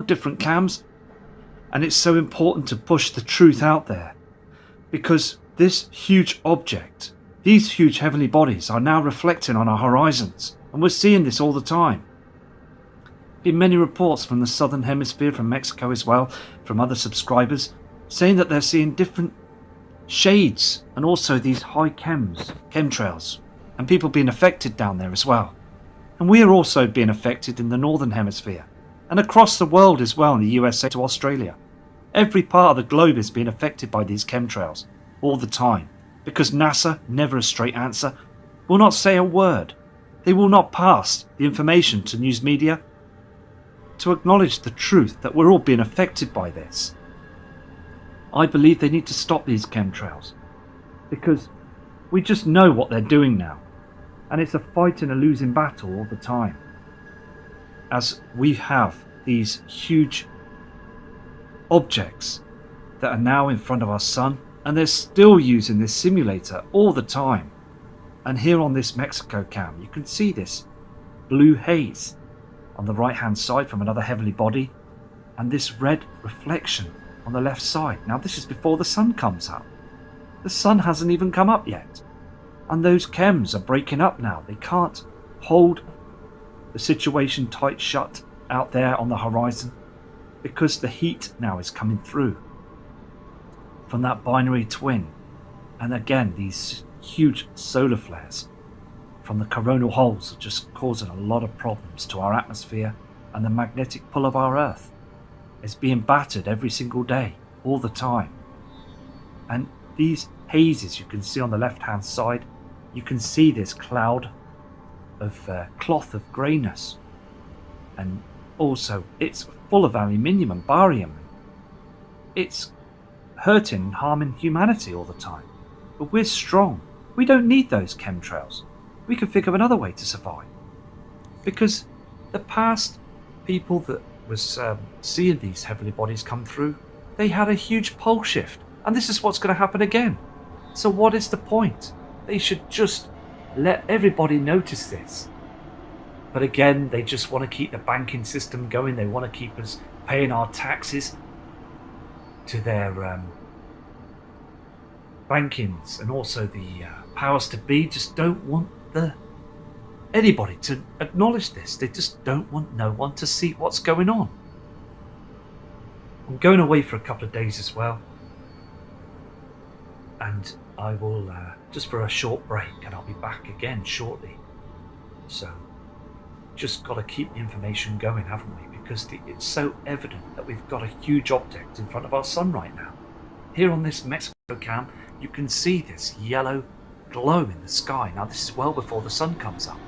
different cams, and it's so important to push the truth out there, because this huge object, these huge heavenly bodies are now reflecting on our horizons, and we're seeing this all the time. Been many reports from the southern hemisphere, from Mexico as well, from other subscribers, saying that they're seeing different shades and also these high chemtrails, and people being affected down there as well. And we are also being affected in the northern hemisphere and across the world as well, in the USA to Australia. Every part of the globe is being affected by these chemtrails all the time, because NASA, never a straight answer, will not say a word. They will not pass the information to news media to acknowledge the truth that we're all being affected by this. I believe they need to stop these chemtrails, because we just know what they're doing now, and it's a fight and a losing battle all the time, as we have these huge objects that are now in front of our sun, and they're still using this simulator all the time. And here on this Mexico cam, you can see this blue haze on the right hand side from another heavenly body, and this red reflection on the left side. Now this is before the sun comes up. The sun hasn't even come up yet, and those chems are breaking up now. They can't hold the situation tight shut out there on the horizon, because the heat now is coming through from that binary twin, and again these huge solar flares from the coronal holes are just causing a lot of problems to our atmosphere, and the magnetic pull of our Earth is being battered every single day, all the time. And these hazes you can see on the left hand side, you can see this cloud of cloth of greyness, and also it's full of aluminium and barium. It's hurting and harming humanity all the time, but we're strong. We don't need those chemtrails. We can think of another way to survive, because the past people that was seeing these heavenly bodies come through, they had a huge pole shift, and this is what's going to happen again. So what is the point? They should just let everybody notice this. But again, they just want to keep the banking system going. They want to keep us paying our taxes to their bankings, and also the powers to be just don't want anybody to acknowledge this. They just don't want no one to see what's going on. I'm going away for a couple of days as well, and I will just for a short break, and I'll be back again shortly. So just got to keep the information going, haven't we? Because it's so evident that we've got a huge object in front of our sun right now. Here on this Mexico cam, you can see this yellow glow in the sky. Now this is well before the sun comes up.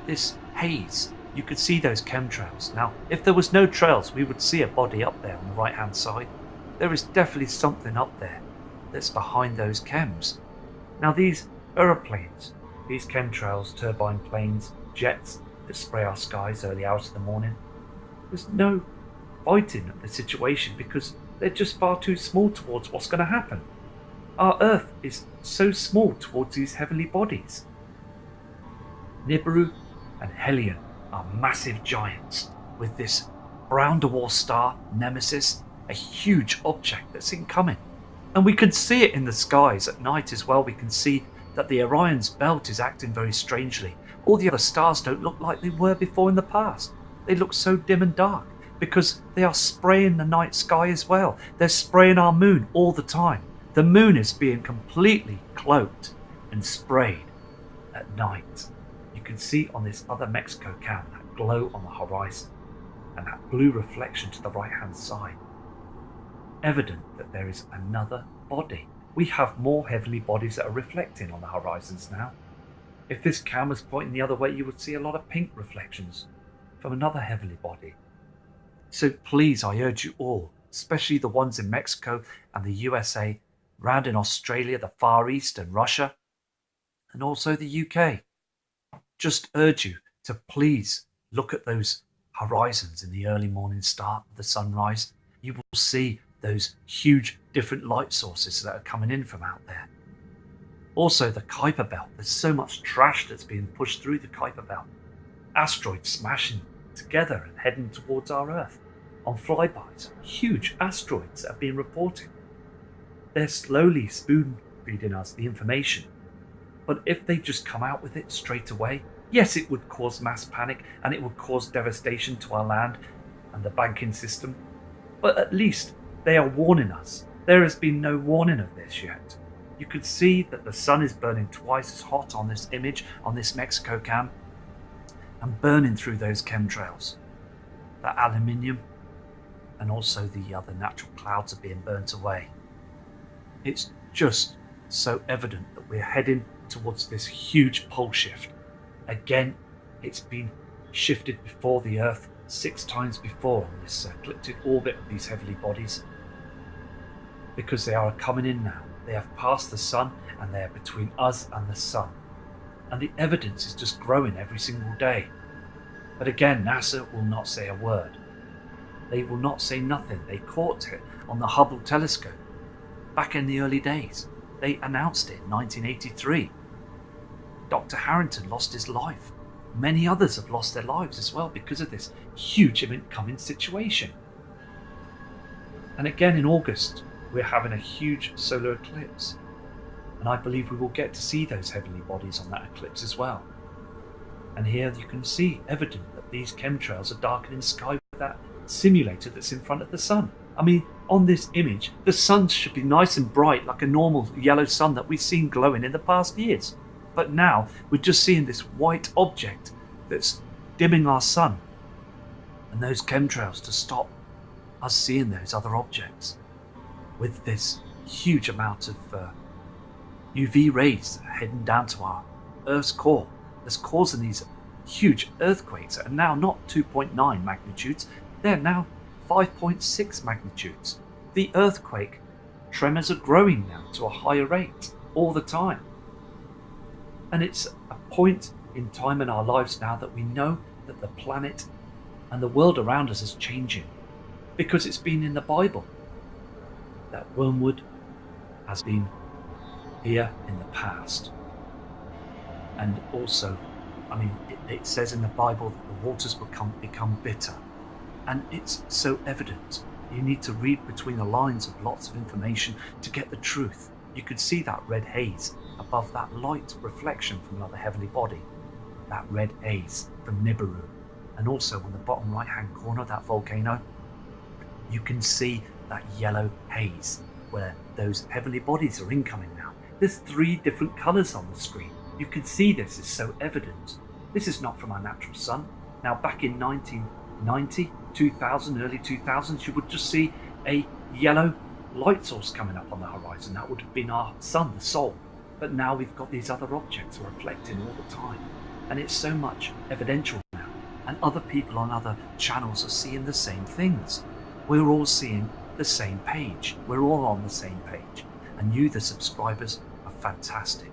This haze, you could see those chemtrails. Now if there was no trails, we would see a body up there on the right hand side. There is definitely something up there that's behind those chems. Now these aeroplanes, these chemtrails, turbine planes, jets that spray our skies early hours of the morning, there's no fighting of the situation, because they're just far too small towards what's going to happen. Our Earth is so small towards these heavenly bodies. Nibiru and Helion are massive giants, with this brown dwarf star, Nemesis, a huge object that's incoming. And we can see it in the skies at night as well. We can see that the Orion's belt is acting very strangely. All the other stars don't look like they were before in the past. They look so dim and dark, because they are spraying the night sky as well. They're spraying our moon all the time. The moon is being completely cloaked and sprayed at night. You can see on this other Mexico cam that glow on the horizon, and that blue reflection to the right hand side. Evident that there is another body. We have more heavenly bodies that are reflecting on the horizons now. If this cam was pointing the other way, you would see a lot of pink reflections from another heavenly body. So please, I urge you all, especially the ones in Mexico and the USA, round in Australia, the Far East and Russia, and also the UK, just urge you to please look at those horizons in the early morning start of the sunrise. You will see those huge different light sources that are coming in from out there. Also the Kuiper Belt, there's so much trash that's being pushed through the Kuiper Belt. Asteroids smashing together and heading towards our Earth. on flybys, huge asteroids that have been reporting. They're slowly spoon feeding us the information. But if they just come out with it straight away, yes, it would cause mass panic and it would cause devastation to our land and the banking system. But at least they are warning us. There has been no warning of this yet. You could see that the sun is burning twice as hot on this image, on this Mexico cam, and burning through those chemtrails. That aluminium and also the other natural clouds are being burnt away. It's just so evident that we're heading towards this huge pole shift. Again, it's been shifted before the Earth 6 times before on this ecliptic orbit of these heavenly bodies, because they are coming in now. They have passed the sun and they are between us and the sun, and the evidence is just growing every single day. But again, NASA will not say a word. They will not say nothing. They caught it on the Hubble telescope back in the early days. They announced it in 1983. Dr. Harrington lost his life. Many others have lost their lives as well because of this huge incoming situation. And again in August, we're having a huge solar eclipse. And I believe we will get to see those heavenly bodies on that eclipse as well. And here you can see evident that these chemtrails are darkening the sky with that simulator that's in front of the sun. I mean, on this image, the sun should be nice and bright like a normal yellow sun that we've seen glowing in the past years. But now we're just seeing this white object that's dimming our sun. And those chemtrails to stop us seeing those other objects. With this huge amount of UV rays heading down to our Earth's core, that's causing these huge earthquakes that are now not 2.9 magnitudes, they're now 5.6 magnitudes. The earthquake tremors are growing now to a higher rate all the time. And it's a point in time in our lives now that we know that the planet and the world around us is changing, because it's been in the Bible that wormwood has been here in the past. And also, I mean, it says in the Bible that the waters will become bitter. And it's so evident. You need to read between the lines of lots of information to get the truth. You could see that red haze above that light reflection from another heavenly body. That red haze from Nibiru. And also on the bottom right hand corner of that volcano, you can see that yellow haze where those heavenly bodies are incoming now. There's 3 different colours on the screen. You can see this is so evident. This is not from our natural sun. Now back in 1990, 2000, early 2000s, you would just see a yellow light source coming up on the horizon. That would have been our sun, the Sol. But now we've got these other objects reflecting all the time. And it's so much evidential now. And other people on other channels are seeing the same things. We're all seeing the same page. We're all on the same page. And you, the subscribers, are fantastic,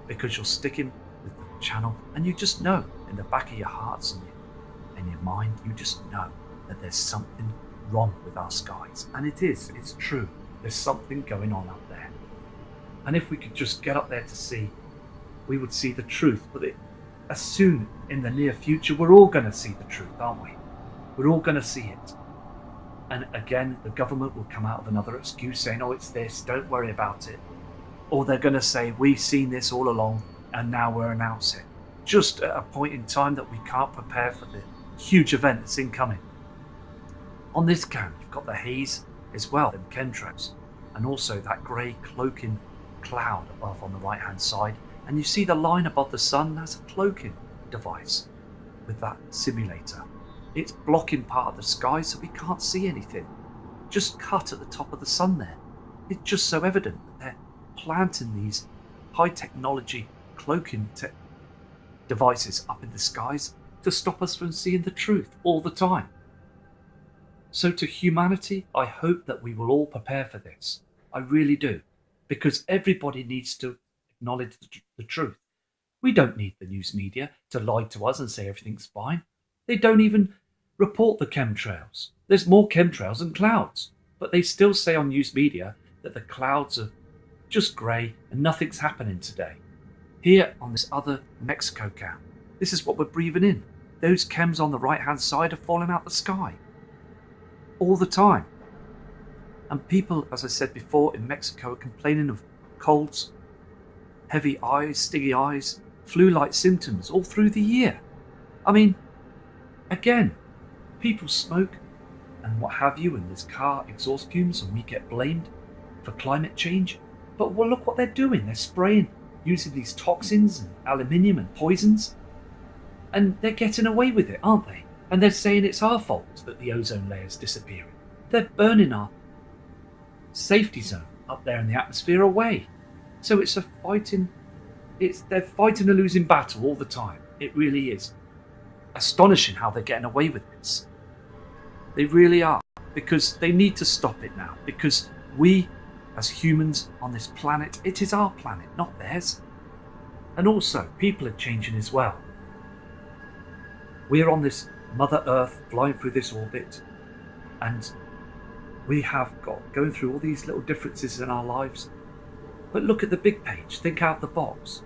because you're sticking with the channel and you just know in the back of your hearts and your mind, you just know that there's something wrong with our skies. And it's true. There's something going on up there. And if we could just get up there to see, we would see the truth. But as soon in the near future, we're all going to see the truth, aren't we? We're all going to see it. And again, the government will come out with another excuse saying, oh, it's this, don't worry about it. Or they're going to say, we've seen this all along and now we're announcing it. Just at a point in time that we can't prepare for the huge event that's incoming. On this cam, you've got the haze as well, and chemtrails, and also that grey cloaking cloud above on the right hand side. And you see the line above the sun, that's a cloaking device with that simulator. It's blocking part of the sky so we can't see anything. Just cut at the top of the sun there. It's just so evident that they're planting these high technology cloaking devices up in the skies to stop us from seeing the truth all the time. So to humanity, I hope that we will all prepare for this. I really do. Because everybody needs to acknowledge the truth. We don't need the news media to lie to us and say everything's fine. They don't even report the chemtrails. There's more chemtrails than clouds. But they still say on news media that the clouds are just grey and nothing's happening today. Here on this other Mexico cam, this is what we're breathing in. Those chems on the right hand side are falling out the sky. all the time. And people, as I said before, in Mexico are complaining of colds, heavy eyes, stinging eyes, flu-like symptoms all through the year. I mean, again, people smoke and what have you, and there's car exhaust fumes, and we get blamed for climate change. But well, look what they're doing. They're spraying using these toxins and aluminium and poisons, and they're getting away with it, aren't they? And they're saying it's our fault that the ozone layer is disappearing. They're burning our safety zone up there in the atmosphere away. So they're fighting a losing battle all the time. It really is astonishing how they're getting away with this. They really are, because they need to stop it now, because we as humans on this planet, it is our planet, not theirs. And also, people are changing as well. We're on this Mother Earth flying through this orbit, and we have got going through all these little differences in our lives. But look at the big page, think out the box.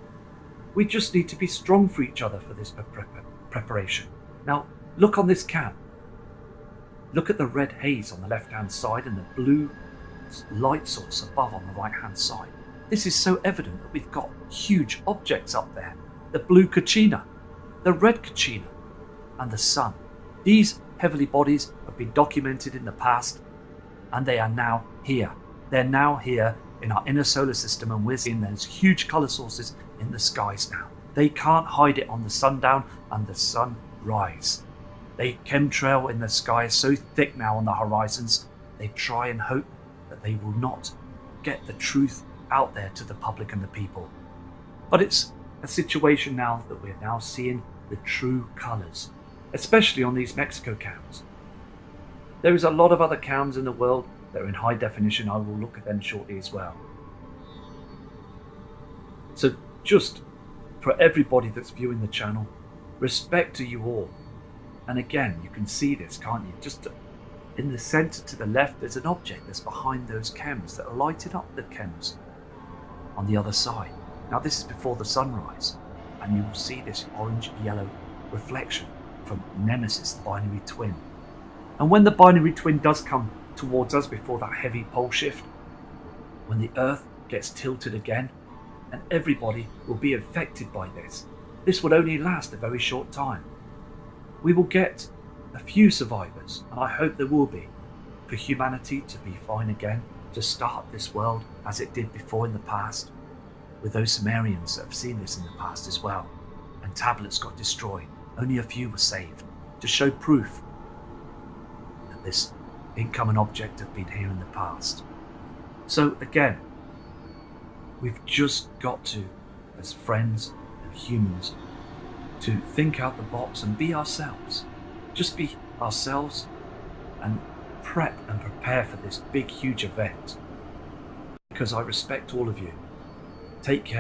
We just need to be strong for each other for this preparation. Now, look on this can. Look at the red haze on the left-hand side and the blue light source above on the right-hand side. This is so evident that we've got huge objects up there. The blue Kachina, the red Kachina, and the sun. These heavenly bodies have been documented in the past, and they are now here. They're now here in our inner solar system, and we're seeing those huge colour sources in the skies now. They can't hide it on the sundown and the sunrise. They chemtrail in the sky so thick now on the horizons, they try and hope that they will not get the truth out there to the public and the people. But it's a situation now that we're now seeing the true colours, especially on these Mexico cams. There is a lot of other cams in the world that are in high definition. I will look at them shortly as well. So just for everybody that's viewing the channel, respect to you all. And again, you can see this, can't you? Just in the centre to the left, there's an object that's behind those chems that are lighted up the chems on the other side. Now this is before the sunrise, and you will see this orange-yellow reflection from Nemesis, the binary twin. And when the binary twin does come towards us before that heavy pole shift, when the Earth gets tilted again, and everybody will be affected by this, this will only last a very short time. We will get a few survivors, and I hope there will be, for humanity to be fine again, to start this world as it did before in the past, with those Sumerians that have seen this in the past as well, and tablets got destroyed. Only a few were saved, to show proof that this incoming object had been here in the past. So again, we've just got to, as friends and humans, to think out the box and be ourselves. Just be ourselves and prep and prepare for this big, huge event. Because I respect all of you. Take care.